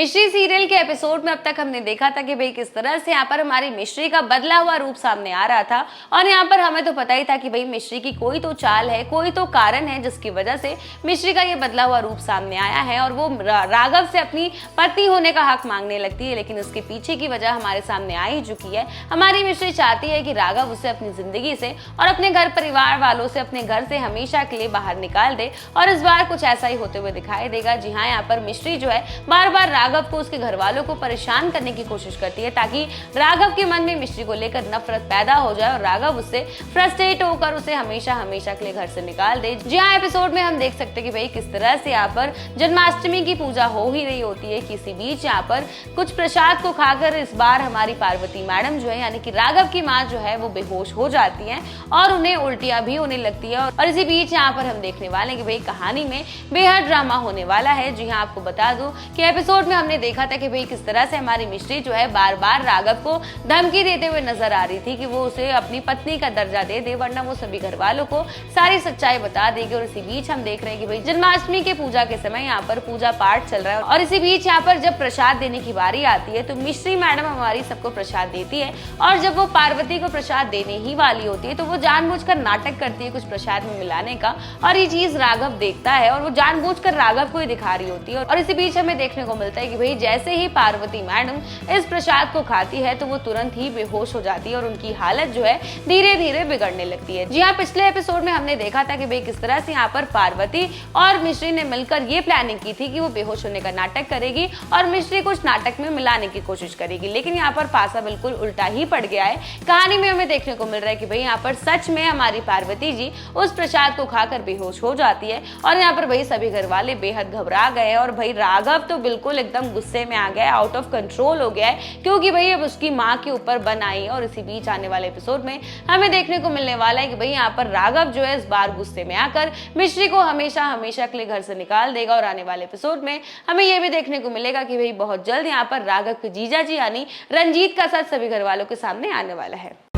मिश्री सीरियल के एपिसोड में अब तक हमने देखा था कि भाई किस तरह से यहाँ पर हमारी मिश्री का बदला हुआ रूप सामने आ रहा था और यहाँ पर हमें तो पता ही था कि भाई मिश्री की कोई तो चाल है, कोई तो कारण है जिसकी वजह से मिश्री का ये बदला हुआ रूप सामने आया है और वो राघव से अपनी पत्नी होने का हक मांगने लगती है। लेकिन इसके पीछे की वजह हमारे सामने आ ही चुकी है। हमारी मिश्री चाहती है कि राघव उसे अपनी जिंदगी से और अपने घर परिवार वालों से, अपने घर से हमेशा के लिए बाहर निकाल दे और इस बार कुछ ऐसा ही होते हुए दिखाई देगा। जी हाँ, यहाँ पर मिश्री जो है बार बार राघव को, उसके घर वालों को परेशान करने की कोशिश करती है ताकि राघव के मन में मिश्री को लेकर नफरत पैदा हो जाए और राघव उससे फ्रस्ट्रेट होकर उसे हमेशा हमेशा के लिए घर से निकाल दे। जी हाँ, एपिसोड में हम देख सकते हैं कि भाई किस तरह से यहाँ पर जन्माष्टमी की पूजा हो ही रही होती है। किसी बीच यहाँ पर कुछ प्रसाद को खाकर इस बार हमारी पार्वती मैडम जो है यानी कि राघव की माँ जो है वो बेहोश हो जाती है और उन्हें उल्टियां भी होने लगती है। और इसी बीच यहाँ पर हम देखने वाले हैं कि भाई कहानी में बेहद ड्रामा होने वाला है। जी हाँ, आपको बता दूं कि एपिसोड में हमने देखा था कि भाई किस तरह से हमारी मिश्री जो है बार बार राघव को धमकी देते हुए नजर आ रही थी कि वो उसे अपनी पत्नी का दर्जा दे दे वरना वो सभी घर वालों को सारी सच्चाई बता देगी। और इसी बीच हम देख रहे हैं कि भाई जन्माष्टमी के पूजा के समय यहाँ पर पूजा पाठ चल रहा है और इसी बीच यहाँ पर जब प्रसाद देने की बारी आती है तो मिश्री मैडम हमारी सबको प्रसाद देती है और जब वो पार्वती को प्रसाद देने ही वाली होती है तो वो जानबूझकर नाटक करती है कुछ प्रसाद में मिलाने का और ये चीज राघव देखता है और वो जानबूझकर राघव को ही दिखा रही होती है। और इसी बीच हमें देखने को मिलता है कि भाई जैसे ही पार्वती मैडम इस प्रसाद को खाती है तो वो तुरंत ही बेहोश हो जाती है और उनकी हालत जो है धीरे धीरे बिगड़ने लगती है। जी हाँ, पिछले एपिसोड में हमने देखा था कि भाई किस तरह से यहाँ पर पार्वती और मिश्री ने मिलकर ये प्लानिंग की थी कि वो बेहोश होने का नाटक करेगी और मिश्री कुछ नाटक में मिलाने की कोशिश करेगी। लेकिन यहाँ पर पासा बिल्कुल उल्टा ही पड़ गया है। कहानी में हमें देखने को मिल रहा है कि भाई यहाँ पर सच में हमारी पार्वती जी उस प्रसाद को खाकर बेहोश हो जाती है और यहाँ पर भाई सभी घर वाले बेहद घबरा गए और भाई राघव तो बिल्कुल एकदम गुस्से में आ गया, आउट ऑफ कंट्रोल हो गया है क्योंकि भाई अब उसकी माँ के ऊपर बन आई। और इसी बीच आने वाले एपिसोड में हमें देखने को मिलने वाला है कि भाई यहाँ पर राघव जो है इस बार गुस्से में आकर मिश्री को हमेशा हमेशा के लिए घर से निकाल देगा। और आने वाले एपिसोड में हमें यह भी देखने को मिलेगा कि भाई बहुत जल्द यहाँ पर राघव के जीजा जी यानी रंजीत का सच सभी घर वालों के सामने आने वाला है।